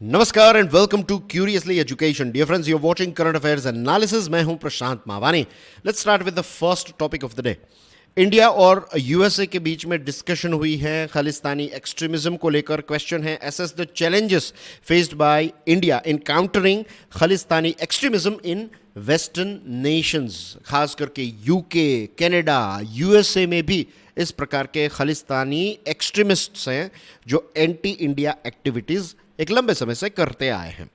नमस्कार and welcome to curiously education. Dear friends, you are watching current affairs analysis. मैं हूं Prashant Mavani. Let's start with the first topic of the day. India और USA के बीच में discussion हुई है खालिस्तानी एक्सट्रीमिज्म को लेकर। क्वेश्चन है, assess the challenges faced by India in countering Khalistani extremism in western Nations. खास करके यूके, कनाडा, यूएसए में भी इस प्रकार के खालिस्तानी एक्सट्रीमिस्ट्स हैं जो एंटी इंडिया एक्टिविटीज एक लंबे समय से करते आए हैं।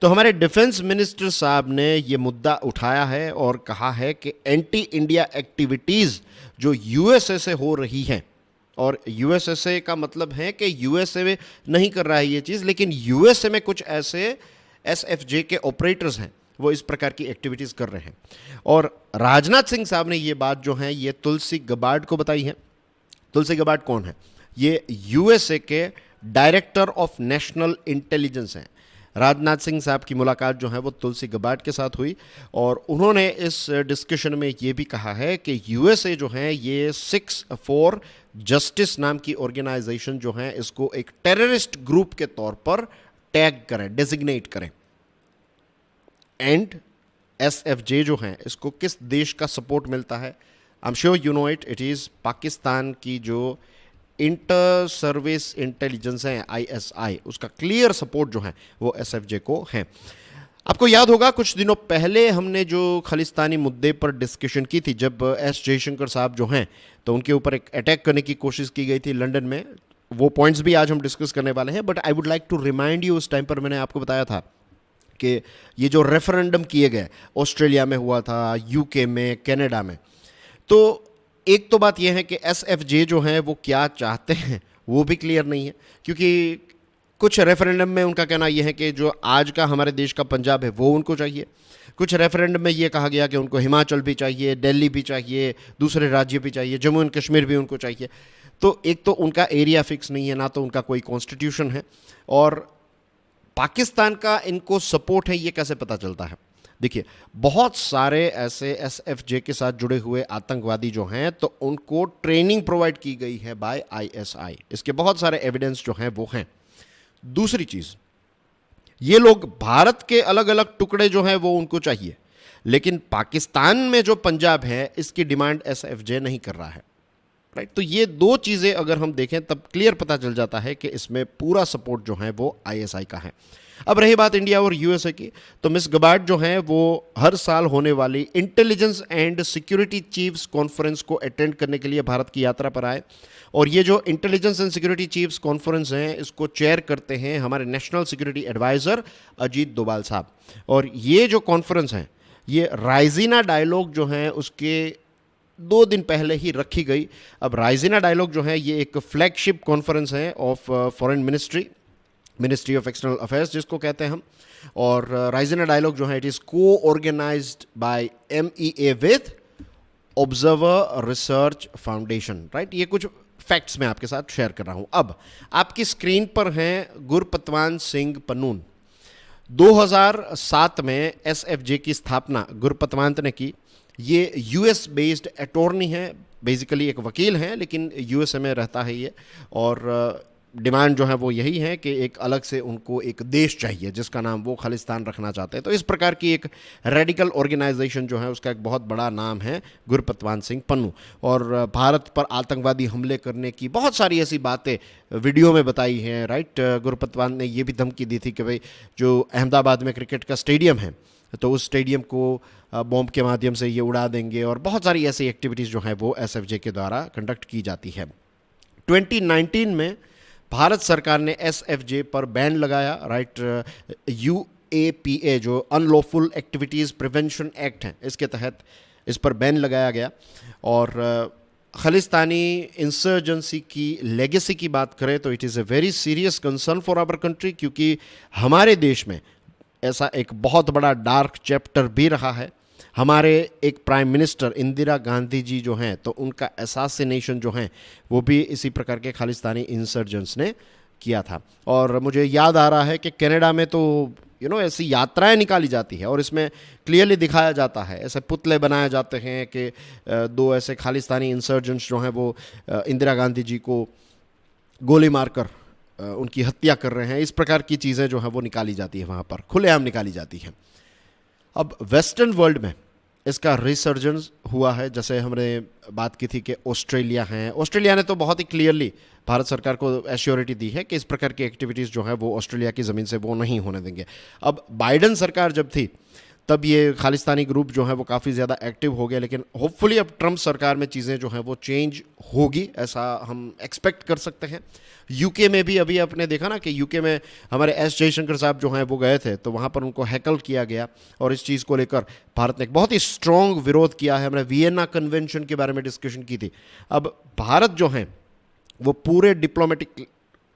तो हमारे डिफेंस मिनिस्टर साहब ने ये मुद्दा उठाया है और कहा है कि एंटी इंडिया एक्टिविटीज़ जो यूएसए से हो रही हैं, और यूएसए का मतलब है कि यूएसए में नहीं कर रहा है ये चीज़, लेकिन यूएसए में कुछ ऐसे एसएफजे के ऑपरेटर्स हैं वो इस प्रकार की एक्टिविटीज़ कर रहे हैं। और राजनाथ सिंह साहब ने ये बात जो है ये तुलसी गबार्ड को बताई है। तुलसी गबार्ड कौन है? ये यूएसए के डायरेक्टर ऑफ नेशनल इंटेलिजेंस हैं। राजनाथ सिंह साहब की मुलाकात जो है वो तुलसी गबार्ड के साथ हुई और उन्होंने इस डिस्कशन में ये भी कहा है कि यूएसए जो है ये 6 फॉर जस्टिस नाम की ऑर्गेनाइजेशन जो है इसको एक टेररिस्ट ग्रुप के तौर पर टैग करें, डेजिग्नेट करें। एंड एसएफजे जो है इसको किस देश का सपोर्ट मिलता है? I am sure you know it is Pakistan की जो इंटर सर्विस इंटेलिजेंस है आईएसआई, उसका क्लियर सपोर्ट जो है वो एसएफजे को है। आपको याद होगा कुछ दिनों पहले हमने जो खालिस्तानी मुद्दे पर डिस्कशन की थी, जब एस जयशंकर साहब जो हैं तो उनके ऊपर एक अटैक करने की कोशिश की गई थी लंदन में। वो पॉइंट्स भी आज हम डिस्कस करने वाले हैं, but I would like to remind you, उस टाइम पर मैंने आपको बताया था कि ये जो रेफरेंडम किए गए ऑस्ट्रेलिया में हुआ था, यूके में, कनाडा में, तो एक तो बात यह है कि एसएफजे जो है वो क्या चाहते हैं वो भी क्लियर नहीं है, क्योंकि कुछ रेफरेंडम में उनका कहना यह है कि जो आज का हमारे देश का पंजाब है वो उनको चाहिए। कुछ रेफरेंडम में ये कहा गया कि उनको हिमाचल भी चाहिए, दिल्ली भी चाहिए, दूसरे राज्य भी चाहिए, जम्मू एंड कश्मीर भी उनको चाहिए। तो एक तो उनका एरिया फिक्स नहीं है, ना तो उनका कोई कॉन्स्टिट्यूशन है, और पाकिस्तान का इनको सपोर्ट है ये कैसे पता चलता है? देखिए, बहुत सारे ऐसे एसएफजे के साथ जुड़े हुए आतंकवादी जो हैं तो उनको ट्रेनिंग प्रोवाइड की गई है बाय आईएसआई। इसके बहुत सारे एविडेंस जो हैं वो हैं। दूसरी चीज़, ये लोग भारत के अलग अलग टुकड़े जो हैं वो उनको चाहिए, लेकिन पाकिस्तान में जो पंजाब है इसकी डिमांड एसएफजे नहीं कर रहा है। राइट, तो ये दो चीज़ें अगर हम देखें तब क्लियर पता चल जाता है कि इसमें पूरा सपोर्ट जो है वो आईएसआई का है। अब रही बात इंडिया और यूएसए की, तो मिस गबार्ड जो हैं वो हर साल होने वाली intelligence and security chiefs conference को अटेंड करने के लिए भारत की यात्रा पर आए। और ये जो intelligence and security chiefs conference हैं इसको चेयर करते हैं हमारे national security adviser Ajit Doval साहब। और ये जो कॉन्फ्रेंस है ये राइजीना डायलॉग जो है उसके 2 दिन पहले ही रखी गई। अब राइजीना डायलॉग जो है ये एक फ्लैगशिप कॉन्फ्रेंस है of foreign ministry of external affairs जिसको कहते हैं हम। और राइजीना डायलॉग जो है इट इज़ को organised by MEA with observer research foundation. Right, ये कुछ फैक्ट्स मैं आपके साथ शेयर कर रहा हूँ। अब आपकी स्क्रीन पर हैं गुरपतवान सिंह पन्नून। 2007 में एसएफजे की स्थापना गुरपतवंत ने की। ये यूएस बेस्ड अटॉर्नी है, बेसिकली एक वकील हैं, लेकिन यूएसए में रहता है ये। और डिमांड जो है वो यही है कि एक अलग से उनको एक देश चाहिए जिसका नाम वो खालिस्तान रखना चाहते हैं। तो इस प्रकार की एक रेडिकल ऑर्गेनाइजेशन जो है उसका एक बहुत बड़ा नाम है गुरपतवान सिंह पन्नू। और भारत पर आतंकवादी हमले करने की बहुत सारी ऐसी बातें वीडियो में बताई हैं। राइट, गुरपतवान ने ये भी धमकी दी थी कि भाई जो अहमदाबाद में क्रिकेट का स्टेडियम है तो उस स्टेडियम को बॉम्ब के माध्यम से ये उड़ा देंगे, और बहुत सारी ऐसी एक्टिविटीज़ जो हैं वो एसएफजे के द्वारा कंडक्ट की जाती है। 2019 में भारत सरकार ने एसएफजे पर बैन लगाया। राइट, UAPA जो अनलॉफुल एक्टिविटीज़ प्रिवेंशन एक्ट है इसके तहत इस पर बैन लगाया गया। और खालिस्तानी इंसर्जेंसी की लेगेसी की बात करें तो it is a very serious concern for our country, क्योंकि हमारे देश में ऐसा एक बहुत बड़ा डार्क चैप्टर भी रहा है। हमारे एक प्राइम मिनिस्टर इंदिरा गांधी जी जो हैं तो उनका असैसिनेशन जो है वो भी इसी प्रकार के खालिस्तानी इंसर्जेंट्स ने किया था। और मुझे याद आ रहा है कि कनाडा में तो ऐसी यात्राएं निकाली जाती है और इसमें क्लियरली दिखाया जाता है, ऐसे पुतले बनाए जाते हैं कि 2 ऐसे खालिस्तानी इंसर्जेंट्स जो हैं वो इंदिरा गांधी जी को गोली मारकर उनकी हत्या कर रहे हैं, इस प्रकार की चीज़ें जो हैं वो निकाली जाती है वहाँ पर, खुलेआम निकाली जाती हैं। अब वेस्टर्न वर्ल्ड में इसका रिसर्जेंस हुआ है। जैसे हमने बात की थी कि ऑस्ट्रेलिया हैं, ऑस्ट्रेलिया ने तो बहुत ही क्लियरली भारत सरकार को एश्योरिटी दी है कि इस प्रकार की एक्टिविटीज़ जो है वो ऑस्ट्रेलिया की ज़मीन से वो नहीं होने देंगे। अब बाइडन सरकार जब थी तब ये खालिस्तानी ग्रुप जो है वो काफ़ी ज़्यादा एक्टिव हो गया, लेकिन होपफुली अब ट्रंप सरकार में चीज़ें जो हैं वो चेंज होगी, ऐसा हम एक्सपेक्ट कर सकते हैं। यूके में भी अभी आपने देखा ना कि यूके में हमारे एस जयशंकर साहब जो हैं वो गए थे, तो वहाँ पर उनको हैकल किया गया और इस चीज़ को लेकर भारत ने एक बहुत ही स्ट्रॉन्ग विरोध किया है। हमने वियना कन्वेंशन के बारे में डिस्कशन की थी। अब भारत जो है वो पूरे डिप्लोमेटिक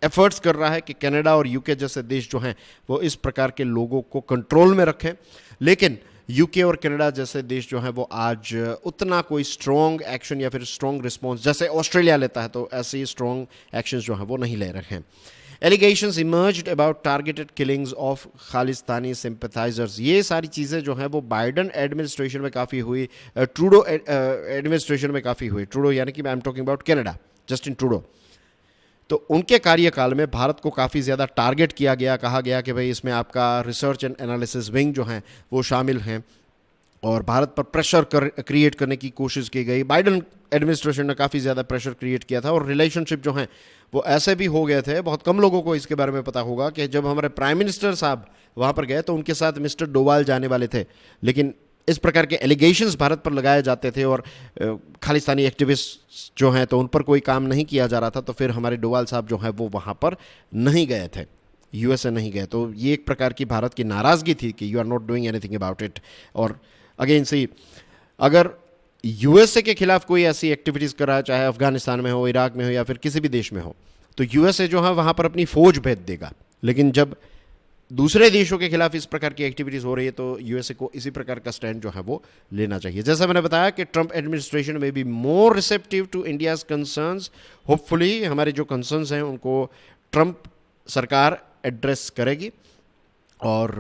एफर्ट्स कर रहा है कि कनाडा और यूके जैसे देश जो हैं वो इस प्रकार के लोगों को कंट्रोल में रखें, लेकिन यूके और कनाडा जैसे देश जो हैं वो आज उतना कोई स्ट्रॉन्ग एक्शन या फिर स्ट्रॉन्ग रिस्पॉन्स जैसे ऑस्ट्रेलिया लेता है, तो ऐसे ही स्ट्रॉन्ग एक्शंस जो हैं वो नहीं ले रहे हैं। Allegations emerged about targeted killings of Khalistani sympathisers, ये सारी चीज़ें जो हैं वो बाइडन एडमिनिस्ट्रेशन में काफ़ी हुई, ट्रूडो एडमिनिस्ट्रेशन में काफ़ी हुई। ट्रूडो यानी कि I am talking about Canada, Justin Trudeau. तो उनके कार्यकाल में भारत को काफ़ी ज़्यादा टारगेट किया गया, कहा गया कि भाई इसमें आपका रिसर्च एंड एनालिसिस विंग जो हैं वो शामिल हैं और भारत पर प्रेशर क्रिएट करने की कोशिश की गई। बाइडन एडमिनिस्ट्रेशन ने काफ़ी ज़्यादा प्रेशर क्रिएट किया था और रिलेशनशिप जो हैं वो ऐसे भी हो गए थे, बहुत कम लोगों को इसके बारे में पता होगा कि जब हमारे प्राइम मिनिस्टर साहब वहाँ पर गए तो उनके साथ मिस्टर डोवाल जाने वाले थे, लेकिन इस प्रकार के एलिगेशंस भारत पर लगाए जाते थे और खालिस्तानी एक्टिविस्ट जो हैं तो उन पर कोई काम नहीं किया जा रहा था, तो फिर हमारे डोवाल साहब जो हैं वो वहाँ पर नहीं गए थे, यूएसए नहीं गए। तो ये एक प्रकार की भारत की नाराज़गी थी कि you are not doing anything about it. और अगेन सी, अगर यूएसए के खिलाफ कोई ऐसी एक्टिविटीज़ कर रहा है, चाहे अफगानिस्तान में हो, इराक में हो या फिर किसी भी देश में हो, तो यूएसए जो है वहाँ पर अपनी फ़ौज भेज देगा। लेकिन जब दूसरे देशों के खिलाफ इस प्रकार की एक्टिविटीज़ हो रही है तो यूएसए को इसी प्रकार का स्टैंड जो है वो लेना चाहिए। जैसा मैंने बताया कि ट्रंप एडमिनिस्ट्रेशन में be more receptive to India's concerns. Hopefully हमारे जो कंसर्न्स हैं उनको ट्रंप सरकार एड्रेस करेगी और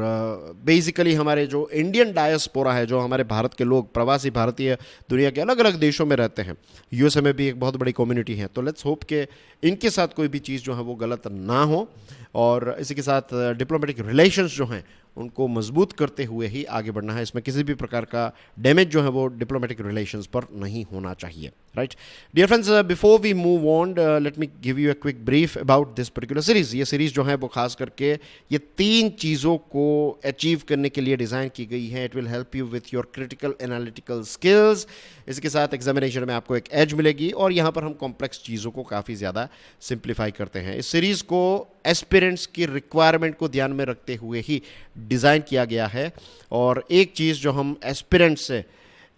बेसिकली हमारे जो इंडियन डायस्पोरा है, जो हमारे भारत के लोग, प्रवासी भारतीय दुनिया के अलग अलग देशों में रहते हैं, यूएसए में भी एक बहुत बड़ी कम्युनिटी है, तो लेट्स होप कि इनके साथ कोई भी चीज़ जो है वो गलत ना हो और इसी के साथ डिप्लोमेटिक रिलेशंस जो हैं उनको मजबूत करते हुए ही आगे बढ़ना है। इसमें किसी भी प्रकार का डैमेज जो है वो डिप्लोमेटिक रिलेशंस पर नहीं होना चाहिए। Right dear friends, before we move on let me give you a quick brief about this particular series. ये सीरीज़ जो है वो खास करके ये 3 चीज़ों को अचीव करने के लिए डिज़ाइन की गई है। It will help you with your critical analytical skills. इसके साथ एग्जामिनेशन में आपको एक एज मिलेगी और यहाँ पर हम कॉम्प्लेक्स चीज़ों को काफ़ी ज़्यादा सिंप्लीफाई करते हैं। इस सीरीज़ को एस्पिरेंट्स की रिक्वायरमेंट को ध्यान में रखते हुए ही डिज़ाइन किया गया है और एक चीज़ जो हम एस्पिरेंट्स से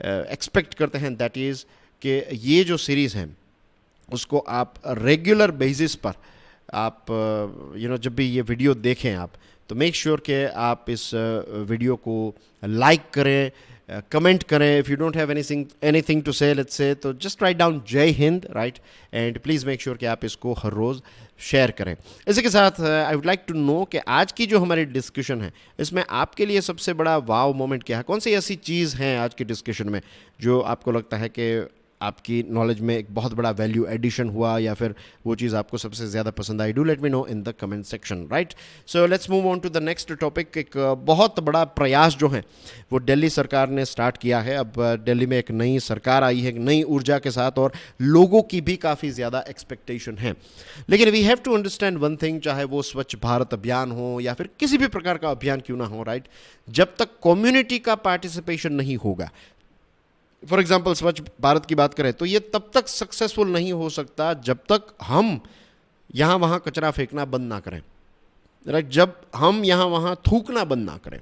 एक्सपेक्ट करते हैं दैट इज़ कि ये जो सीरीज़ है उसको आप रेगुलर बेसिस पर आप जब भी ये वीडियो देखें आप, तो मेक श्योर कि आप इस वीडियो को लाइक करें, कमेंट करें। If you don't have anything to say, let's say, तो just write down Jai Hind, right, and please make sure कि आप इसको हर रोज़ शेयर करें। इसी के साथ I would like to know कि आज की जो हमारी डिस्कशन है इसमें आपके लिए सबसे बड़ा वाव मोमेंट क्या है? कौन सी ऐसी चीज़ है आज की डिस्कशन में जो आपको लगता है कि आपकी नॉलेज में एक बहुत बड़ा वैल्यू एडिशन हुआ या फिर वो चीज़ आपको सबसे ज़्यादा पसंद आई? Do let me know in the comment section. Right, so let's move on to the next topic. एक बहुत बड़ा प्रयास जो है वो दिल्ली सरकार ने स्टार्ट किया है। अब दिल्ली में एक नई सरकार आई है, एक नई ऊर्जा के साथ, और लोगों की भी काफ़ी ज़्यादा एक्सपेक्टेशन है। लेकिन we have to understand one thing, चाहे वो स्वच्छ भारत अभियान हो या फिर किसी भी प्रकार का अभियान क्यों ना हो, राइट, जब तक कम्युनिटी का पार्टिसिपेशन नहीं होगा, फॉर एग्जाम्पल स्वच्छ भारत की बात करें तो ये तब तक सक्सेसफुल नहीं हो सकता जब तक हम यहाँ वहाँ कचरा फेंकना बंद ना करें, राइट, जब हम यहाँ वहाँ थूकना बंद ना करें,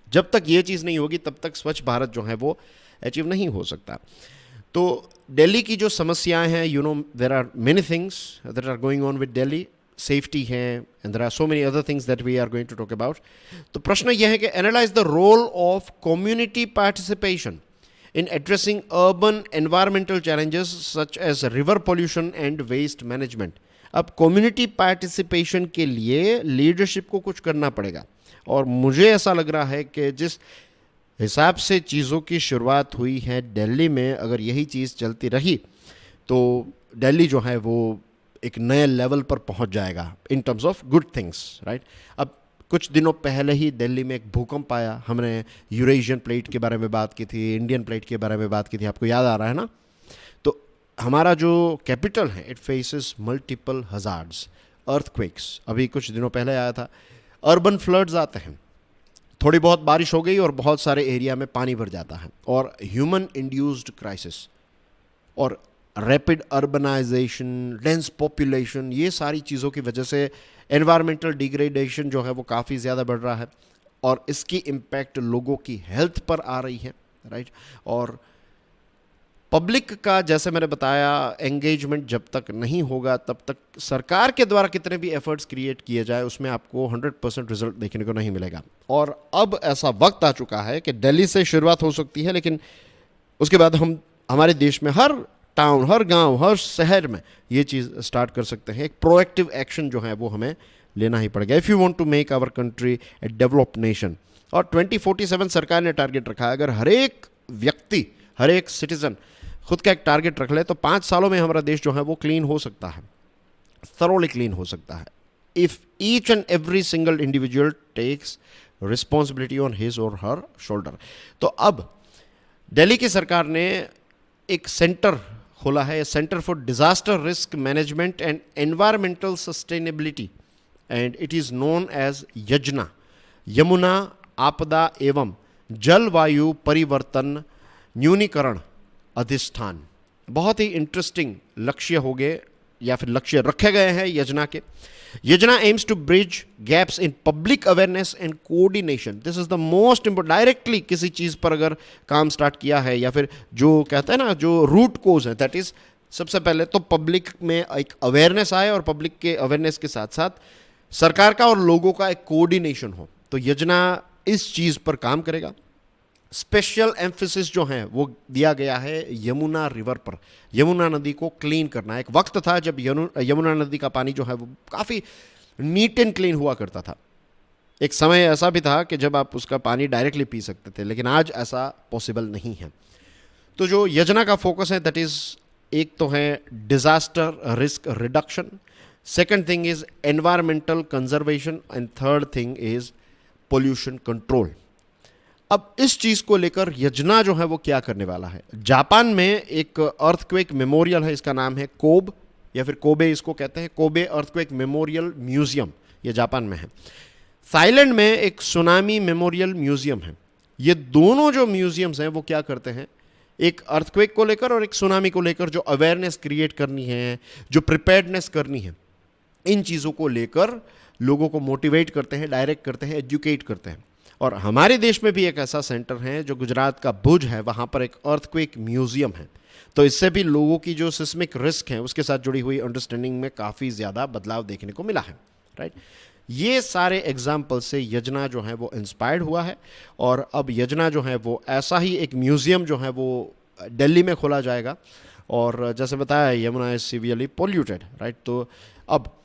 जब तक ये चीज़ नहीं होगी तब तक स्वच्छ भारत जो है वो अचीव नहीं हो सकता। तो दिल्ली की जो समस्याएं हैं, there are many things that are going on with Delhi. Safety है and there are so many other things that we are going to talk about. तो प्रश्न यह है कि analyse the role of community participation in addressing urban environmental challenges such as river pollution and waste management। अब community participation के लिए leadership को कुछ करना पड़ेगा और मुझे ऐसा लग रहा है कि जिस हिसाब से चीज़ों की शुरुआत हुई है दिल्ली में, अगर यही चीज़ चलती रही तो दिल्ली जो है वो एक नए लेवल पर पहुंच जाएगा in terms of good things, right. अब कुछ दिनों पहले ही दिल्ली में एक भूकंप आया, हमने यूरेशियन प्लेट के बारे में बात की थी, इंडियन प्लेट के बारे में बात की थी, आपको याद आ रहा है ना। तो हमारा जो कैपिटल है it faces multiple hazards, earthquakes अभी कुछ दिनों पहले आया था, अर्बन फ्लड्स आते हैं, थोड़ी बहुत बारिश हो गई और बहुत सारे एरिया में पानी भर जाता है, और ह्यूमन इंड्यूस्ड क्राइसिस और रैपिड अर्बनाइजेशन, डेंस पॉपुलेशन, ये सारी चीज़ों की वजह से एनवायरमेंटल डिग्रेडेशन जो है वो काफ़ी ज़्यादा बढ़ रहा है, और इसकी इम्पैक्ट लोगों की हेल्थ पर आ रही है, राइट। और पब्लिक का, जैसे मैंने बताया, एंगेजमेंट जब तक नहीं होगा तब तक सरकार के द्वारा कितने भी एफर्ट्स क्रिएट किए जाए उसमें आपको 100% रिजल्ट देखने को नहीं मिलेगा। और अब ऐसा वक्त आ चुका है कि दिल्ली से शुरुआत हो सकती है, लेकिन उसके बाद हम हमारे देश में हर टाउन, हर गांव, हर शहर में ये चीज़ स्टार्ट कर सकते हैं। एक प्रोएक्टिव एक्शन जो है वो हमें लेना ही पड़ेगा if you want to make our country a developed nation. और 2047 सरकार ने टारगेट रखा है, अगर हर एक व्यक्ति, हर एक सिटीजन खुद का एक टारगेट रख ले तो 5 सालों में हमारा देश जो है वो क्लीन हो सकता है, थरोली क्लीन हो सकता है, if each and every single individual takes responsibility on his or her shoulder. तो अब दिल्ली की सरकार ने एक सेंटर खोला है, centre for disaster risk management and environmental sustainability, and it is known as यजना, यमुना आपदा एवं जलवायु परिवर्तन न्यूनीकरण अधिष्ठान। बहुत ही इंटरेस्टिंग लक्ष्य हो गए या फिर लक्ष्य रखे गए हैं योजना के। Yojana aims to bridge gaps in public awareness and coordination, this is the most important. Directly किसी चीज़ पर अगर काम स्टार्ट किया है, या फिर जो कहते हैं ना जो रूट कोज है, दैट इज सबसे पहले तो पब्लिक में एक अवेयरनेस आए, और पब्लिक के अवेयरनेस के साथ साथ सरकार का और लोगों का एक कोऑर्डिनेशन हो। तो योजना इस चीज़ पर काम करेगा। स्पेशल एम्फेसिस जो है वो दिया गया है यमुना रिवर पर, यमुना नदी को क्लीन करना। एक वक्त था जब यमुना नदी का पानी जो है वो काफ़ी नीट एंड क्लीन हुआ करता था। एक समय ऐसा भी था कि जब आप उसका पानी डायरेक्टली पी सकते थे, लेकिन आज ऐसा पॉसिबल नहीं है। तो जो योजना का फोकस है दैट इज़, एक तो है disaster risk reduction, second thing is environmental conservation, and third thing is pollution control. अब इस चीज़ को लेकर योजना जो है वो क्या करने वाला है, जापान में एक अर्थक्वेक मेमोरियल है, इसका नाम है कोब, या फिर कोबे इसको कहते हैं, कोबे अर्थक्वेक मेमोरियल म्यूजियम, ये जापान में है। थाईलैंड में एक सुनामी मेमोरियल म्यूजियम है। ये दोनों जो म्यूजियम्स हैं वो क्या करते हैं, एक अर्थक्वेक को लेकर और एक सुनामी को लेकर जो अवेयरनेस क्रिएट करनी है, जो प्रिपेयर्डनेस करनी है, इन चीज़ों को लेकर लोगों को मोटिवेट करते हैं, डायरेक्ट करते हैं, एजुकेट करते हैं। और हमारे देश में भी एक ऐसा सेंटर है जो गुजरात का भुज है, वहाँ पर एक अर्थक्वेक म्यूजियम है। तो इससे भी लोगों की जो सिस्मिक रिस्क है उसके साथ जुड़ी हुई अंडरस्टैंडिंग में काफ़ी ज़्यादा बदलाव देखने को मिला है, राइट। ये सारे एग्जाम्पल से योजना जो है वो इंस्पायर्ड हुआ है, और अब योजना जो है वो ऐसा ही एक म्यूजियम जो है वो दिल्ली में खोला जाएगा। और जैसे बताया, Yamuna is severely polluted, right. तो अब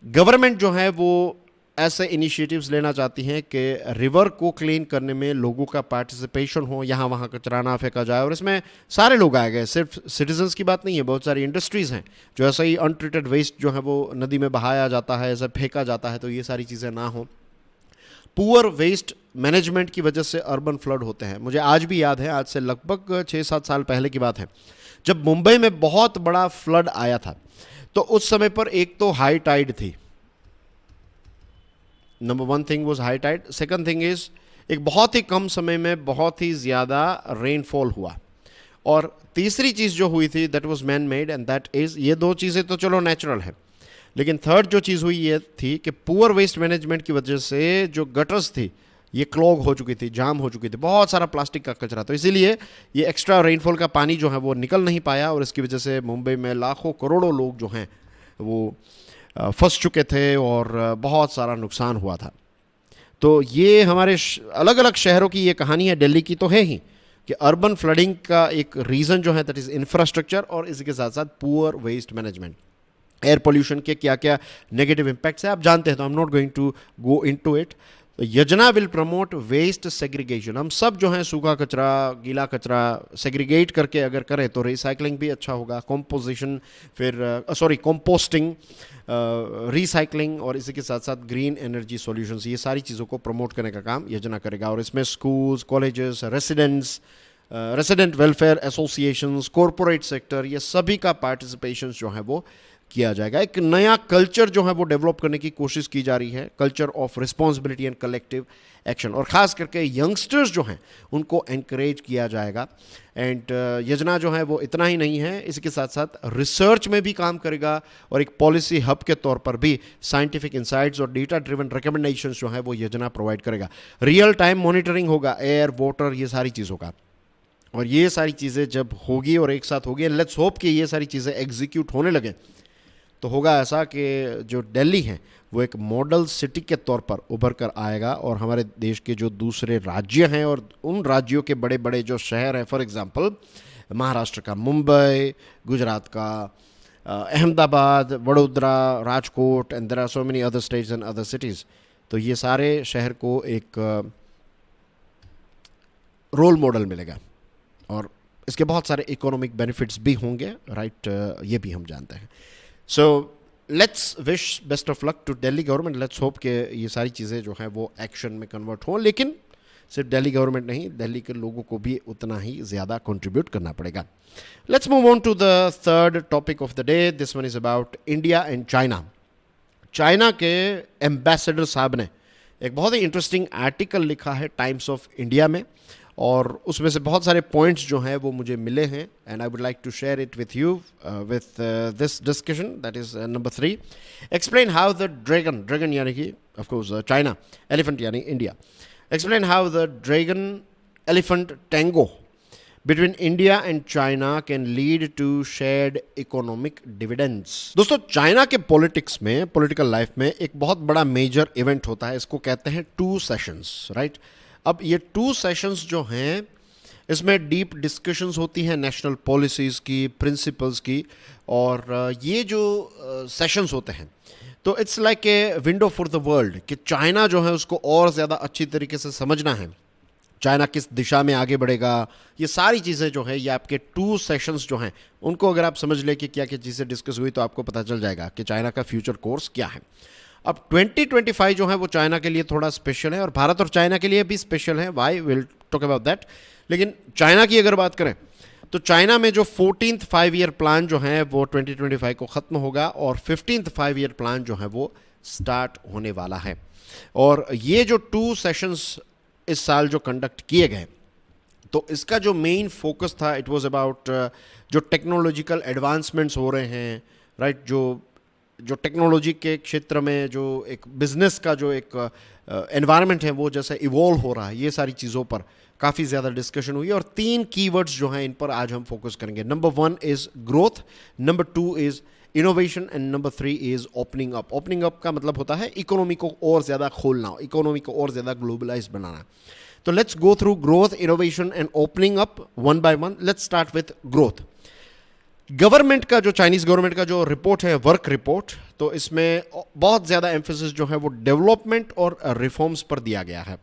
गवर्नमेंट जो है वो ऐसे इनिशिएटिव्स लेना चाहती हैं कि रिवर को क्लीन करने में लोगों का पार्टिसिपेशन हो, यहाँ वहाँ कचरा ना फेंका जाए, और इसमें सारे लोग आए गए, सिर्फ सिटीजन्स की बात नहीं है, बहुत सारी इंडस्ट्रीज़ हैं जो ऐसा ही अनट्रीटेड वेस्ट जो है वो नदी में बहाया जाता है, ऐसा फेंका जाता है, तो ये सारी चीज़ें ना हो। पुअर वेस्ट मैनेजमेंट की वजह से अर्बन फ्लड होते हैं। मुझे आज भी याद है, आज से लगभग 6-7 साल पहले की बात है, जब मुंबई में बहुत बड़ा फ्लड आया था, तो उस समय पर एक तो हाई टाइड थी, number one thing was high tide, second thing is एक बहुत ही कम समय में बहुत ही ज़्यादा रेनफॉल हुआ, और तीसरी चीज़ जो हुई थी that was man made, and that is, ये दो चीज़ें तो चलो नेचुरल है, लेकिन थर्ड जो चीज़ हुई ये थी कि पुअर वेस्ट मैनेजमेंट की वजह से जो गटर्स थी ये क्लॉग हो चुकी थी, जाम हो चुकी थी, बहुत सारा प्लास्टिक का कचरा, तो इसीलिए ये एक्स्ट्रा रेनफॉल का पानी जो है वो निकल नहीं पाया, और इसकी वजह से मुंबई में लाखों करोड़ों लोग जो हैं वो फंस चुके थे, और बहुत सारा नुकसान हुआ था। तो ये हमारे अलग अलग शहरों की ये कहानी है, दिल्ली की तो है ही, कि अर्बन फ्लडिंग का एक रीज़न जो है दैट इज़ इंफ्रास्ट्रक्चर, और इसके साथ साथ poor waste management. Air pollution के क्या क्या नेगेटिव इम्पैक्ट्स हैं आप जानते हैं, तो I am not going to go into it. तो Yojana will promote waste segregation. हम सब जो है सूखा कचरा, गीला कचरा सेग्रीगेट करके अगर करें तो रिसाइकलिंग भी अच्छा होगा, कॉम्पोजिशन, फिर कॉम्पोस्टिंग, रिसाइकलिंग और इसी के साथ साथ ग्रीन एनर्जी सॉल्यूशंस, ये सारी चीज़ों को प्रमोट करने का काम योजना करेगा। और इसमें schools, colleges, resident welfare associations, corporate sector, ये सभी का पार्टिसिपेशन जो है वो किया जाएगा। एक नया कल्चर जो है वो डेवलप करने की कोशिश की जा रही है, culture of responsibility and collective action, और ख़ास करके यंगस्टर्स जो हैं उनको एनकरेज किया जाएगा। एंड योजना जो है वो इतना ही नहीं है, इसके साथ साथ रिसर्च में भी काम करेगा और एक पॉलिसी हब के तौर पर भी साइंटिफिक इंसाइट्स और डेटा ड्रिवन रिकमेंडेशंस जो है वो योजना प्रोवाइड करेगा। रियल टाइम मॉनिटरिंग होगा, एयर, वाटर, ये सारी चीज़ों का। और ये सारी चीज़ें जब होगी और एक साथ होगी, लेट्स होप कि ये सारी चीज़ें एग्जीक्यूट होने लगे, तो होगा ऐसा कि जो दिल्ली है वो एक मॉडल सिटी के तौर पर उभर कर आएगा और हमारे देश के जो दूसरे राज्य हैं और उन राज्यों के बड़े बड़े जो शहर हैं, फॉर एग्जांपल महाराष्ट्र का मुंबई, गुजरात का Ahmedabad, Vadodara, Rajkot, and there are so many other states and other cities, तो ये सारे शहर को एक रोल मॉडल मिलेगा और इसके बहुत सारे इकोनॉमिक बेनिफिट्स भी होंगे, राइट, ये भी हम जानते हैं। So let's wish best of luck to Delhi government. Let's hope कि ये सारी चीज़ें जो हैं वो एक्शन में कन्वर्ट हों, लेकिन सिर्फ दिल्ली गवर्नमेंट नहीं, दिल्ली के लोगों को भी उतना ही ज़्यादा कंट्रीब्यूट करना पड़ेगा। Let's move on to the third topic of the day. This one is about India and China. China के एम्बेसडर साहब ने एक बहुत ही इंटरेस्टिंग आर्टिकल लिखा है टाइम्स ऑफ इंडिया में, और उसमें से बहुत सारे पॉइंट्स जो हैं वो मुझे मिले हैं, and I would like to share it with you with this discussion, that is number 3। Explain how the dragon यानी कि ऑफ कोर्स चाइना, एलिफेंट यानी India. Explain how the dragon elephant tango between India and China can lead to shared economic dividends. दोस्तों, China के politics में, political life में एक बहुत बड़ा मेजर इवेंट होता है, इसको कहते हैं 2 सेशंस, राइट। अब ये 2 सेशंस जो हैं इसमें डीप डिस्कशंस होती हैं नेशनल पॉलिसीज़ की, प्रिंसिपल्स की, और ये जो सेशंस होते हैं तो it's like a window for the world कि चाइना जो है उसको और ज़्यादा अच्छी तरीके से समझना है, चाइना किस दिशा में आगे बढ़ेगा, ये सारी चीज़ें जो है ये आपके 2 सेशंस जो हैं उनको अगर आप समझ लें कि क्या क्या चीज़ें डिस्कस हुई तो आपको पता चल जाएगा कि चाइना का फ्यूचर कोर्स क्या है। अब 2025 जो है वो चाइना के लिए थोड़ा स्पेशल है और भारत और चाइना के लिए भी स्पेशल है, we will talk about that. लेकिन चाइना की अगर बात करें तो चाइना में जो 14th 5 ईयर प्लान जो है वो 2025 को ख़त्म होगा और 15th 5 ईयर प्लान जो है वो स्टार्ट होने वाला है। और ये जो 2 सेशंस इस साल जो कंडक्ट किए गए तो इसका जो मेन फोकस था, इट वाज अबाउट जो टेक्नोलॉजिकल एडवांसमेंट्स हो रहे हैं, राइट, जो टेक्नोलॉजी के क्षेत्र में जो एक बिजनेस का जो एक एनवायरनमेंट है वो जैसे इवॉल्व हो रहा है, ये सारी चीज़ों पर काफ़ी ज़्यादा डिस्कशन हुई और 3 कीवर्ड्स जो हैं इन पर आज हम फोकस करेंगे। Number 1 is growth, number 2 is innovation and number 3 is opening up. Opening up का मतलब होता है इकोनॉमी को और ज़्यादा खोलना, इकोनॉमी को और ज़्यादा ग्लोबलाइज बनाना। तो let's go through growth, innovation and opening up one by one. Let's start with growth. Government का जो चाइनीज़ गवर्नमेंट का जो रिपोर्ट है, वर्क रिपोर्ट, तो इसमें बहुत ज़्यादा एम्फेसिस जो है वो डेवलपमेंट और रिफॉर्म्स पर दिया गया है।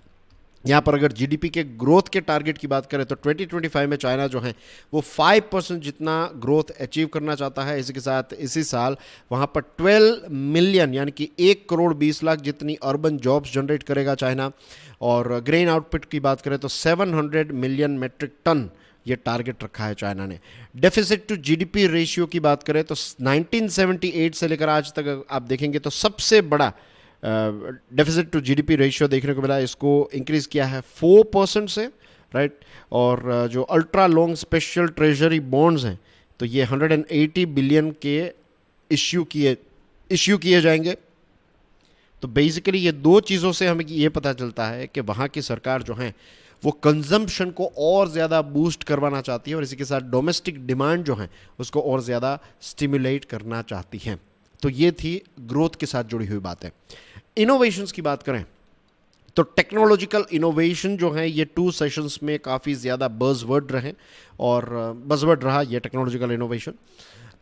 यहाँ पर अगर जीडीपी के ग्रोथ के टारगेट की बात करें तो 2025 में चाइना जो है वो 5% जितना ग्रोथ अचीव करना चाहता है। इसके साथ इसी साल वहाँ पर 12 मिलियन यानी कि 1 करोड़ 20 लाख जितनी अर्बन जॉब्स जनरेट करेगा चाइना। और ग्रेन आउटपुट की बात करें तो 700 मिलियन मेट्रिक टन ये टारगेट रखा है चाइना ने। डेफिसिट टू जीडीपी रेशियो की बात करें तो 1978 से लेकर आज तक आप देखेंगे तो सबसे बड़ा डेफिसिट टू जीडीपी रेशियो देखने को मिला। इसको इंक्रीज़ किया है 4% से, राइट। और जो ultra long special treasury bonds हैं तो ये 180 बिलियन के इश्यू किए जाएंगे। तो बेसिकली ये 2 चीज़ों से हमें ये पता चलता है कि वहाँ की सरकार जो है वो कंजम्पशन को और ज़्यादा बूस्ट करवाना चाहती है और इसी के साथ डोमेस्टिक डिमांड जो है उसको और ज़्यादा स्टिमुलेट करना चाहती है। तो ये थी ग्रोथ के साथ जुड़ी हुई बात है। इनोवेशंस की बात करें तो टेक्नोलॉजिकल इनोवेशन जो है ये 2 सेशंस में काफ़ी ज़्यादा बज़वर्ड रहे और बज़वर्ड रहा ये टेक्नोलॉजिकल इनोवेशन।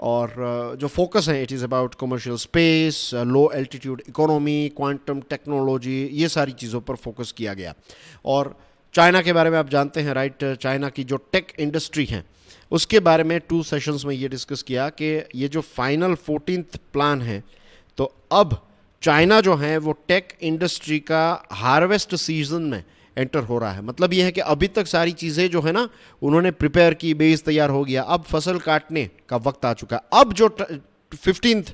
और जो फोकस है it is about commercial space, low altitude economy, quantum technology, ये सारी चीज़ों पर फोकस किया गया। और चाइना के बारे में आप जानते हैं राइट, चाइना की जो टेक इंडस्ट्री है उसके बारे में 2 सेशंस में ये डिस्कस किया कि ये जो फाइनल 14th प्लान है, तो अब चाइना जो है वो टेक इंडस्ट्री का हार्वेस्ट सीजन में एंटर हो रहा है। मतलब ये है कि अभी तक सारी चीज़ें जो है ना उन्होंने प्रिपेयर की, बेस तैयार हो गया, अब फसल काटने का वक्त आ चुका है। अब जो 15th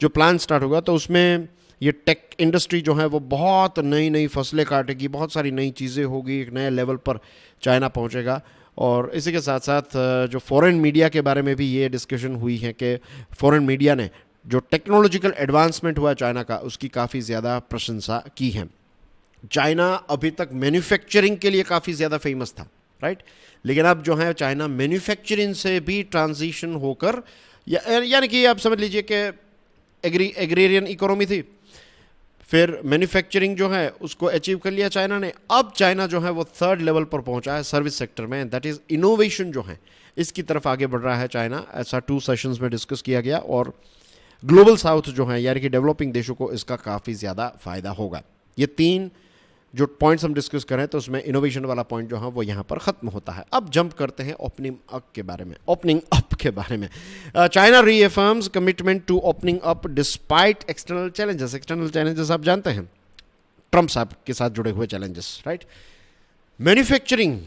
जो प्लान स्टार्ट होगा तो उसमें ये टेक इंडस्ट्री जो है वो बहुत नई नई फसलें काटेगी, बहुत सारी नई चीज़ें होगी, एक नए लेवल पर चाइना पहुंचेगा। और इसी के साथ साथ जो फॉरेन मीडिया के बारे में भी ये डिस्कशन हुई है कि फॉरेन मीडिया ने जो टेक्नोलॉजिकल एडवांसमेंट हुआ चाइना का उसकी काफ़ी ज़्यादा प्रशंसा की है। चाइना अभी तक मैन्युफैक्चरिंग के लिए काफ़ी ज़्यादा फेमस था राइट, लेकिन अब जो है चाइना मैन्युफैक्चरिंग से भी ट्रांजिशन होकर यानी कि आप समझ लीजिए कि एग्रेरियन इकोनॉमी थी, फिर मैन्युफैक्चरिंग जो है उसको अचीव कर लिया चाइना ने। अब चाइना जो है वो 3rd लेवल पर पहुंचा है सर्विस सेक्टर में, दैट इज़ इनोवेशन जो है इसकी तरफ आगे बढ़ रहा है चाइना। ऐसा 2 सेशंस में डिस्कस किया गया और ग्लोबल साउथ जो है यानी कि डेवलपिंग देशों को इसका काफ़ी ज़्यादा फायदा होगा। ये 3 जो पॉइंट्स हम डिस्कस करें तो उसमें इनोवेशन वाला पॉइंट जो है वो यहाँ पर ख़त्म होता है। अब जंप करते हैं ओपनिंग अप के बारे में। China reaffirms commitment to opening up despite external challenges. External challenges आप जानते हैं, ट्रम्प साहब के साथ जुड़े हुए challenges right. Manufacturing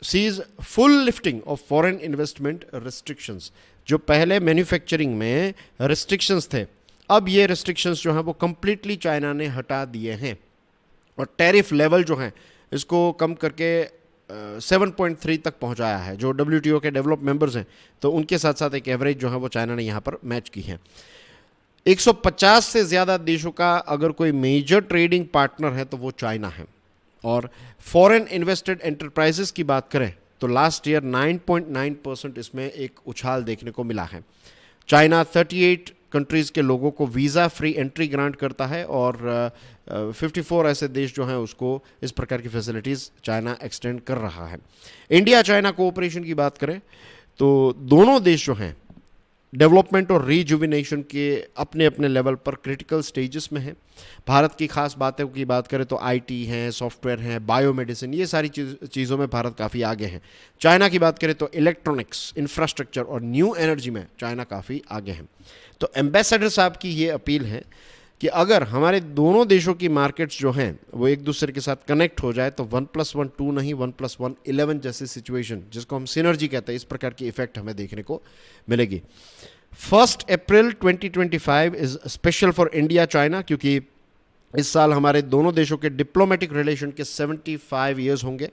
sees full lifting of foreign investment restrictions. जो पहले मैन्युफैक्चरिंग में रिस्ट्रिक्शंस थे, अब ये रिस्ट्रिक्शंस जो हैं वो कंप्लीटली चाइना ने हटा दिए हैं और टैरिफ लेवल जो है इसको कम करके 7.3 तक पहुंचाया है। जो WTO के डेवलप मेंबर्स हैं तो उनके साथ साथ एक एवरेज जो है वो चाइना ने यहाँ पर मैच की है। 150 से ज़्यादा देशों का अगर कोई मेजर ट्रेडिंग पार्टनर है तो वो चाइना है। और फॉरेन इन्वेस्टेड एंटरप्राइजेस की बात करें तो लास्ट ईयर 9.9% इसमें एक उछाल देखने को मिला है। चाइना 38 कंट्रीज़ के लोगों को वीज़ा फ्री एंट्री ग्रांट करता है और 54 ऐसे देश जो हैं उसको इस प्रकार की फैसिलिटीज़ चाइना एक्सटेंड कर रहा है। इंडिया चाइना कोऑपरेशन की बात करें तो दोनों देश जो हैं डेवलपमेंट और रीजुविनेशन के अपने अपने लेवल पर क्रिटिकल स्टेजेस में हैं। भारत की खास बातों की बात करें तो आईटी हैं, सॉफ्टवेयर हैं, बायोमेडिसिन, ये सारी चीज़ों में भारत काफ़ी आगे हैं। चाइना की बात करें तो इलेक्ट्रॉनिक्स, इंफ्रास्ट्रक्चर और न्यू एनर्जी में चाइना काफ़ी आगे हैं। तो एम्बेसडर साहब की ये अपील है कि अगर हमारे दोनों देशों की मार्केट्स जो हैं वो एक दूसरे के साथ कनेक्ट हो जाए तो 1+1 2 नहीं 1+1 11 जैसी सिचुएशन, जिसको हम सिनर्जी कहते हैं, इस प्रकार की इफेक्ट हमें देखने को मिलेगी। 1 अप्रैल 2025 is special for India China, क्योंकि इस साल हमारे दोनों देशों के डिप्लोमेटिक रिलेशन के 75 ईयर्स होंगे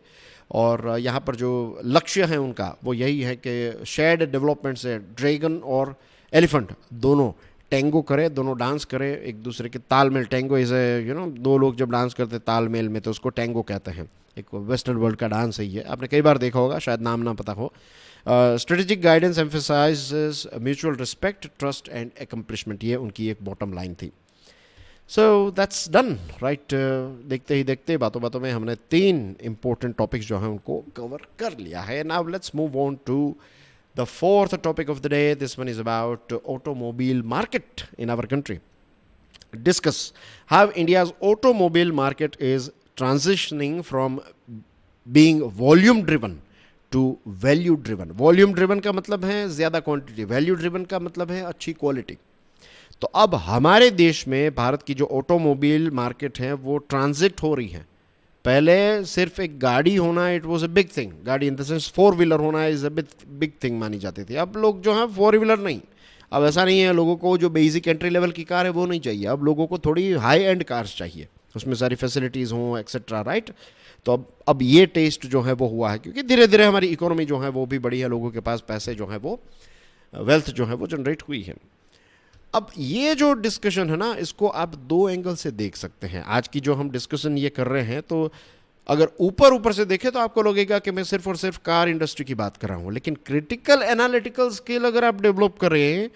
और यहाँ पर जो लक्ष्य है उनका वो यही है कि शेयर्ड डेवलपमेंट से ड्रैगन और एलिफेंट दोनों टेंगो करे, दोनों डांस करे एक दूसरे के तालमेल। टेंगो इज दो लोग जब डांस करते तालमेल में तो उसको टेंगो कहते हैं। एक वेस्टर्न वर्ल्ड का डांस है ये, आपने कई बार देखा होगा, शायद नाम ना पता हो। Strategic guidance emphasises mutual respect, trust and accomplishment, ये उनकी एक बॉटम लाइन थी। So that's done right. देखते ही देखते बातों बातों में हमने 3 इंपॉर्टेंट टॉपिक्स जो हैं उनको कवर कर लिया है। Now let's move on to the 4th topic of the day. This one is about automobile market in our country. Discuss how India's automobile market is transitioning from being volume driven to value driven. Volume driven का मतलब है ज़्यादा quantity, value driven का मतलब है अच्छी quality. तो अब हमारे देश में भारत की जो ऑटोमोबाइल मार्केट है वो ट्रांजिट हो रही है। पहले सिर्फ एक गाड़ी होना it was a big thing, गाड़ी इन द सेंस 4 व्हीलर होना इज अ बिग थिंग मानी जाती थी। अब लोग जो हैं 4 व्हीलर नहीं, अब ऐसा नहीं है, लोगों को जो बेसिक एंट्री लेवल की कार है वो नहीं चाहिए, अब लोगों को थोड़ी हाई एंड कार्स चाहिए, उसमें सारी फैसिलिटीज़ हों एक्सेट्रा राइट। तो अब ये टेस्ट जो है वो हुआ है, क्योंकि धीरे धीरे हमारी इकोनॉमी जो है वो भी बढ़ी है, लोगों के पास पैसे जो है वो वेल्थ जो है वो जनरेट हुई है। अब ये जो डिस्कशन है ना, इसको आप 2 एंगल से देख सकते हैं। आज की जो हम डिस्कशन ये कर रहे हैं तो अगर ऊपर से देखें तो आपको लगेगा कि मैं सिर्फ और सिर्फ कार इंडस्ट्री की बात कर रहा हूँ, लेकिन क्रिटिकल एनालिटिकल स्किल अगर आप डेवलप कर रहे हैं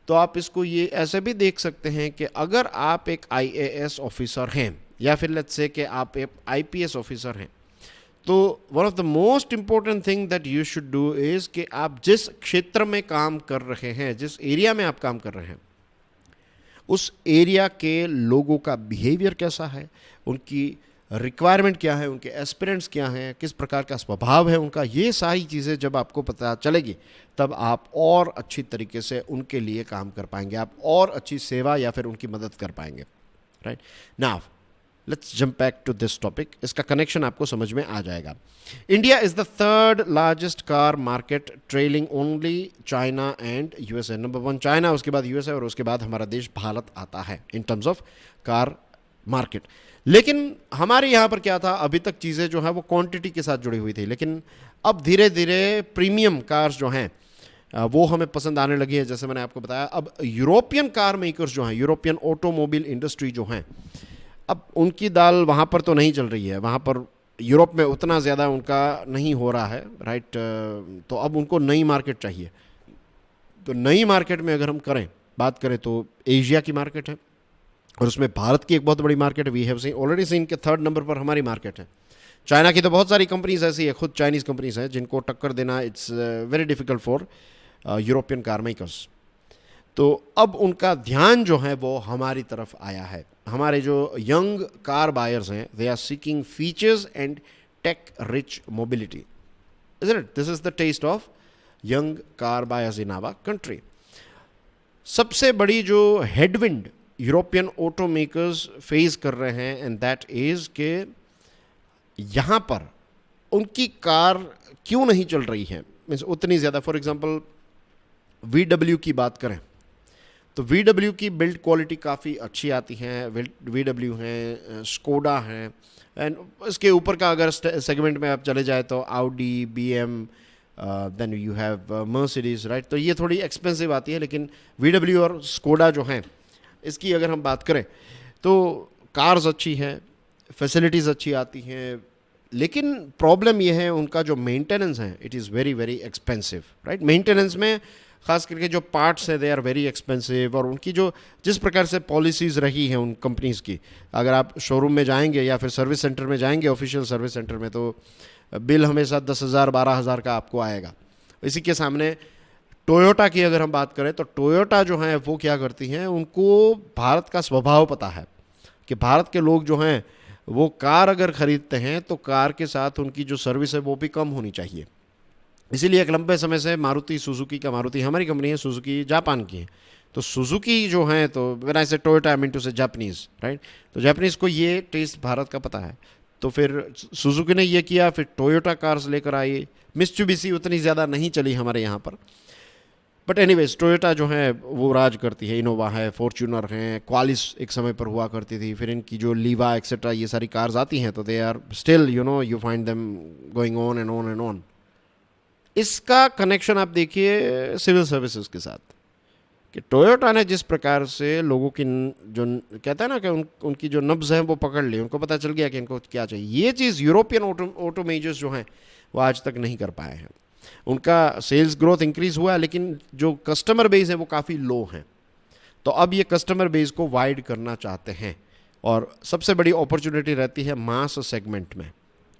तो आप इसको ये ऐसे भी देख सकते हैं कि अगर आप एक IAS ऑफिसर हैं या फिर लेट्स से कि आप एक IPS ऑफिसर हैं, तो one of the most important thing that you should do is कि आप जिस क्षेत्र में काम कर रहे हैं, जिस एरिया में आप काम कर रहे हैं, उस एरिया के लोगों का बिहेवियर कैसा है, उनकी रिक्वायरमेंट क्या है, उनके एस्पिरेंट्स क्या हैं, किस प्रकार का स्वभाव है उनका, ये सारी चीज़ें जब आपको पता चलेगी तब आप और अच्छी तरीके से उनके लिए काम कर पाएंगे, आप और अच्छी सेवा या फिर उनकी मदद कर पाएंगे, right. Now let's jump back to this topic, इसका कनेक्शन आपको समझ में आ जाएगा। India is the third largest car market, trailing only China and USA. Number 1 China, उसके बाद यूएसए और उसके बाद हमारा देश भारत आता है in terms of car market. लेकिन हमारे यहाँ पर क्या था, अभी तक चीज़ें जो है वो क्वांटिटी के साथ जुड़ी हुई थी, लेकिन अब धीरे धीरे प्रीमियम कार्स जो हैं वो हमें पसंद आने लगी है। जैसे मैंने आपको बताया, अब यूरोपियन कार मेकर्स जो हैं, यूरोपियन ऑटोमोबाइल इंडस्ट्री जो हैं, अब उनकी दाल वहाँ पर तो नहीं चल रही है, वहाँ पर यूरोप में उतना ज़्यादा उनका नहीं हो रहा है, राइट। तो अब उनको नई मार्केट चाहिए। तो नई मार्केट में अगर हम बात करें तो एशिया की मार्केट है और उसमें भारत की एक बहुत बड़ी मार्केट है। वी हैव ऑलरेडी सीन के 3rd नंबर पर हमारी मार्केट है। चाइना की तो बहुत सारी कंपनीज ऐसी है, खुद चाइनीज़ कंपनीज हैं जिनको टक्कर देना it's very difficult for European car makers. तो अब उनका ध्यान जो है वो हमारी तरफ आया है। हमारे जो यंग कार बायर्स हैं, they are seeking features and tech rich mobility, isn't it? This is the test of young car buyers in our country. सबसे बड़ी जो headwind European auto makers face कर रहे हैं, एंड दैट इज के यहाँ पर उनकी कार क्यों नहीं चल रही है, मीन्स उतनी ज़्यादा। फॉर एग्जांपल VW की बात करें तो VW की बिल्ड क्वालिटी काफ़ी अच्छी आती है। VW हैं, स्कोडा हैं, एंड इसके ऊपर का अगर सेगमेंट में आप चले जाए तो Audi, BM, then you have Mercedes, right. तो ये थोड़ी एक्सपेंसिव आती है, लेकिन VW और स्कोडा जो हैं, इसकी अगर हम बात करें तो कार्स अच्छी हैं, फैसिलिटीज़ अच्छी आती हैं, लेकिन प्रॉब्लम ये है उनका जो मेंटेनेंस है, it is very very expensive, right. Maintenance में खास करके जो पार्ट्स हैं, दे आर वेरी एक्सपेंसिव, और उनकी जो जिस प्रकार से पॉलिसीज़ रही हैं उन कंपनीज़ की, अगर आप शोरूम में जाएंगे या फिर सर्विस सेंटर में जाएंगे, ऑफिशियल सर्विस सेंटर में, तो बिल हमेशा 10,000 12,000 का आपको आएगा। इसी के सामने टोयोटा की अगर हम बात करें तो टोयोटा जो है वो क्या करती हैं, उनको भारत का स्वभाव पता है कि भारत के लोग जो हैं वो कार अगर ख़रीदते हैं तो कार के साथ उनकी जो सर्विस है वो भी कम होनी चाहिए। इसीलिए एक लंबे समय से मारुति सुजुकी हमारी कंपनी है, सुजुकी जापान की है। तो सुजुकी जो है, तो व्हेन आई से टोयोटा आई मीन टू से जापानीज़, राइट। तो जापानीज़ को ये टेस्ट भारत का पता है, तो फिर सुजुकी ने ये किया, फिर टोयोटा कार्स लेकर आई। मित्सुबिशी उतनी ज़्यादा नहीं चली हमारे यहाँ पर, बट एनीवेज टोयोटा जो है वो राज करती है। इनोवा है, फॉर्च्यूनर हैं, क्वालिस एक समय पर हुआ करती थी, फिर इनकी जो लीवा एक्सेट्रा ये सारी कार्स आती हैं, तो they are still you find them going on and on and on. इसका कनेक्शन आप देखिए सिविल सर्विसेज के साथ, कि टोयोटा ने जिस प्रकार से लोगों की जो कहता है ना कि उनकी जो नब्ज़ हैं वो पकड़ ली, उनको पता चल गया कि इनको क्या चाहिए। ये चीज़ यूरोपियन ऑटो मेजर्स जो हैं वो आज तक नहीं कर पाए हैं। उनका सेल्स ग्रोथ इंक्रीज़ हुआ है, लेकिन जो कस्टमर बेस है वो काफ़ी लो हैं। तो अब ये कस्टमर बेस को वाइड करना चाहते हैं, और सबसे बड़ी अपॉर्चुनिटी रहती है मास सेगमेंट में।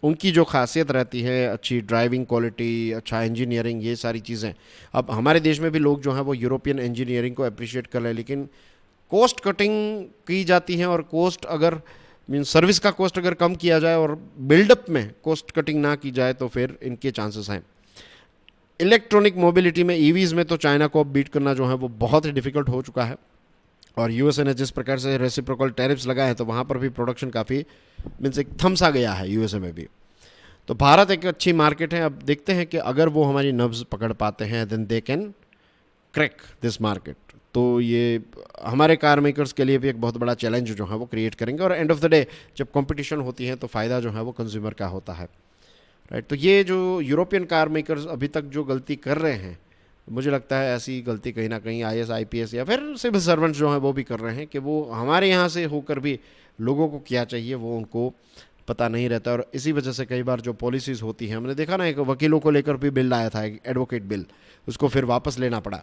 उनकी जो खासियत रहती है, अच्छी ड्राइविंग क्वालिटी, अच्छा इंजीनियरिंग, ये सारी चीज़ें। अब हमारे देश में भी लोग जो हैं वो यूरोपियन इंजीनियरिंग को अप्रिशिएट कर रहे हैं, लेकिन कॉस्ट कटिंग की जाती है, और कॉस्ट अगर मीन सर्विस का कॉस्ट अगर कम किया जाए और बिल्डअप में कॉस्ट कटिंग ना की जाए तो फिर इनके चांसेस हैं। इलेक्ट्रॉनिक मोबिलिटी में ईवीज़ में तो चाइना को अब बीट करना जो है वो बहुत ही डिफ़िकल्ट हो चुका है, और यूएसए ने जिस प्रकार से रेसिप्रोकल टैरिफ्स लगाए हैं तो वहाँ पर भी प्रोडक्शन काफ़ी मीन्स एक थमसा गया है यूएसए में भी। तो भारत एक अच्छी मार्केट है। अब देखते हैं कि अगर वो हमारी नब्ज़ पकड़ पाते हैं, then they can crack this market. तो ये हमारे कार मेकर्स के लिए भी एक बहुत बड़ा चैलेंज जो है वो क्रिएट करेंगे, और एंड ऑफ द डे जब कंपटीशन होती है तो फ़ायदा जो है वो कंज्यूमर का होता है, राइट। तो ये जो यूरोपियन कार मेकर्स अभी तक जो गलती कर रहे हैं, मुझे लगता है ऐसी गलती कहीं ना कहीं IAS IPS या फिर सिविल सर्वेंट्स जो हैं वो भी कर रहे हैं, कि वो हमारे यहाँ से होकर भी लोगों को क्या चाहिए वो उनको पता नहीं रहता। और इसी वजह से कई बार जो पॉलिसीज़ होती हैं, हमने देखा ना, एक वकीलों को लेकर भी बिल आया था, एक एडवोकेट बिल, उसको फिर वापस लेना पड़ा।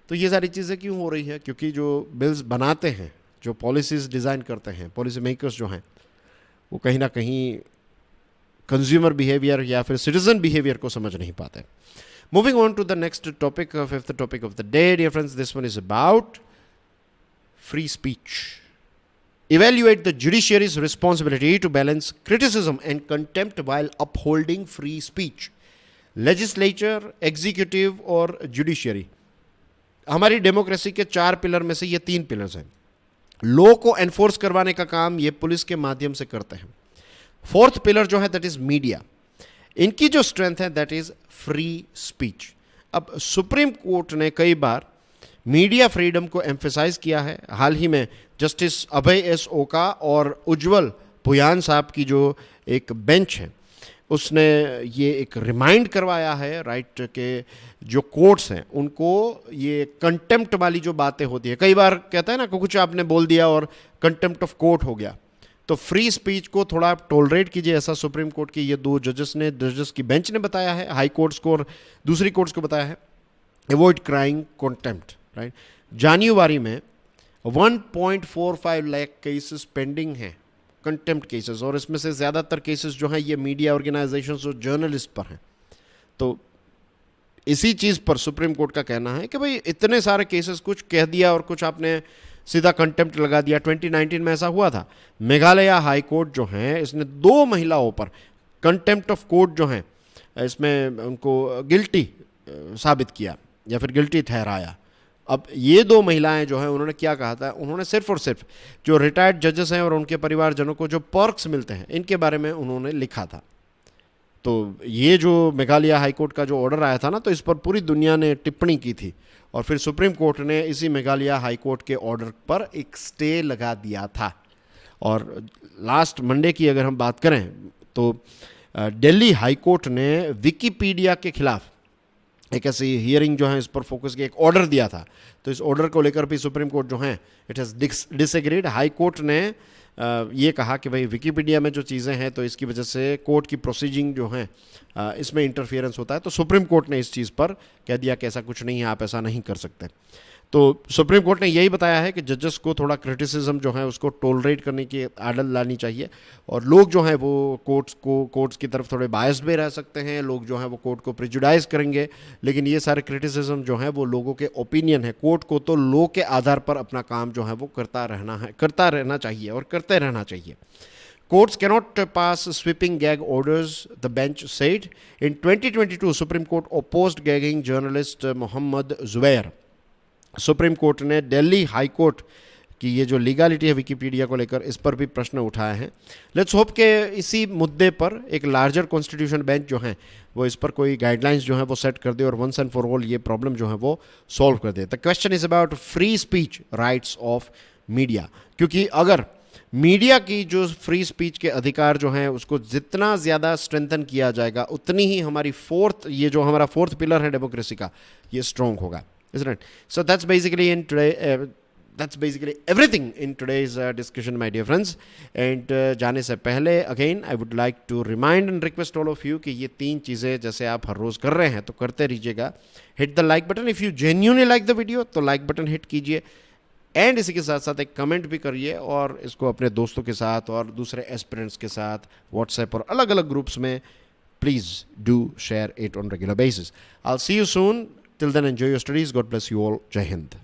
तो ये सारी चीज़ें क्यों हो रही है? क्योंकि जो बिल्स बनाते हैं, जो पॉलिसीज़ डिज़ाइन करते हैं, पॉलिसी मेकर्स जो हैं, वो कहीं ना कहीं कंज्यूमर बिहेवियर या फिर सिटीजन बिहेवियर को समझ नहीं पाते। Moving on to the next topic, fifth topic of the day, dear friends, this one is about free speech. Evaluate the judiciary's responsibility to balance criticism and contempt while upholding free speech. Legislature, executive और judiciary, हमारी democracy के 4 pillar में से ये 3 pillars हैं। Law को enforce करवाने का काम ये पुलिस के माध्यम से करते हैं। 4th पिलर जो है दैट इज मीडिया, इनकी जो स्ट्रेंथ है दैट इज फ्री स्पीच। अब सुप्रीम कोर्ट ने कई बार मीडिया फ्रीडम को एम्फेसाइज किया है। हाल ही में जस्टिस अभय एस ओका और उज्जवल भुयान साहब की जो एक बेंच है उसने ये एक रिमाइंड करवाया है राइट के जो कोर्ट्स हैं उनको ये कंटेम्प्ट वाली जो बातें होती है, कई बार कहता है ना कि कुछ आपने बोल दिया और कंटेम्प्ट ऑफ कोर्ट हो गया, तो फ्री स्पीच को थोड़ा आप टॉलरेट कीजिए, ऐसा सुप्रीम कोर्ट की ये 2 जजेस की बेंच ने बताया है, हाई कोर्ट्स को और दूसरी कोर्ट्स को बताया है। Avoid crying contempt, right. जनवरी में 1.45 लाख केसेस पेंडिंग हैं, कंटेम्प्ट केसेस, और इसमें से ज़्यादातर केसेस जो हैं ये मीडिया ऑर्गेनाइजेशंस और जर्नलिस्ट पर हैं। तो इसी चीज़ पर सुप्रीम कोर्ट का कहना है कि भाई इतने सारे केसेस, कुछ कह दिया और कुछ आपने सीधा कंटेम्प्ट लगा दिया। 2019 में ऐसा हुआ था। मेघालय हाई कोर्ट जो है इसने 2 महिलाओं पर कंटेम्प्ट ऑफ कोर्ट जो हैं इसमें उनको गिल्टी साबित किया या फिर गिल्टी ठहराया। अब ये 2 महिलाएं जो हैं उन्होंने क्या कहा था, उन्होंने सिर्फ और सिर्फ जो रिटायर्ड जजेस हैं और उनके परिवारजनों को जो पर्क्स मिलते हैं इनके बारे में उन्होंने लिखा था। तो ये जो मेघालय हाईकोर्ट का जो ऑर्डर आया था ना, तो इस पर पूरी दुनिया ने टिप्पणी की थी और फिर सुप्रीम कोर्ट ने इसी मेघालय हाईकोर्ट के ऑर्डर पर एक स्टे लगा दिया था। और लास्ट मंडे की अगर हम बात करें तो दिल्ली हाईकोर्ट ने विकिपीडिया के खिलाफ एक ऐसी हियरिंग जो है इस पर फोकस किया, एक ऑर्डर दिया था। तो इस ऑर्डर को लेकर भी सुप्रीम कोर्ट जो है it has disagreed. High court ने ये कहा कि भाई विकिपीडिया में जो चीज़ें हैं तो इसकी वजह से कोर्ट की प्रोसीजिंग जो है इसमें इंटरफियरेंस होता है। तो सुप्रीम कोर्ट ने इस चीज़ पर कह दिया कि ऐसा कुछ नहीं है, आप ऐसा नहीं कर सकते। तो सुप्रीम कोर्ट ने यही बताया है कि जजेस को थोड़ा क्रिटिसिज्म जो है उसको टॉलरेट करने की आदत लानी चाहिए, और लोग जो हैं वो कोर्ट्स की तरफ थोड़े बायस्ड भी रह सकते हैं, लोग जो हैं वो कोर्ट को प्रिजुडाइज करेंगे, लेकिन ये सारे क्रिटिसिज्म जो है वो लोगों के ओपिनियन है। कोर्ट को तो लॉ के आधार पर अपना काम जो है वो करता रहना चाहिए और करते रहना चाहिए। Courts cannot pass sweeping gag orders, the bench said. In 2022, Supreme Court opposed gagging journalist Mohammad Zubair. Supreme court ने दिल्ली हाई कोर्ट की ये जो लीगलिटी है विकिपीडिया को लेकर, इस पर भी प्रश्न उठाए हैं। लेट्स होप के इसी मुद्दे पर एक लार्जर कॉन्स्टिट्यूशन बेंच जो है वो इस पर कोई गाइडलाइंस जो है वो सेट कर दे और वंस एंड फॉर ऑल ये प्रॉब्लम जो है वो सॉल्व कर दे। The question is about free speech rights of media, क्योंकि अगर मीडिया की जो फ्री स्पीच के अधिकार जो हैं उसको जितना ज़्यादा स्ट्रेंथन किया जाएगा उतनी ही हमारी ये जो हमारा 4th पिलर है डेमोक्रेसी का, ये स्ट्रॉन्ग होगा। Isn't it? So that's basically everything in today's discussion, my dear friends. And जाने से पहले again I would like to remind and request all of you कि ये 3 चीज़ें जैसे आप हर रोज़ कर रहे हैं तो करते रहिएगा। Hit the like button if you genuinely like the video, तो like button hit कीजिए, एंड इसी के साथ साथ एक कमेंट भी करिए और इसको अपने दोस्तों के साथ और दूसरे एस्पिरेंट्स के साथ व्हाट्सएप और अलग अलग ग्रुप्स में please do share it on regular basis. I'll see you soon. Till then, enjoy your studies. God bless you all. Jai Hind.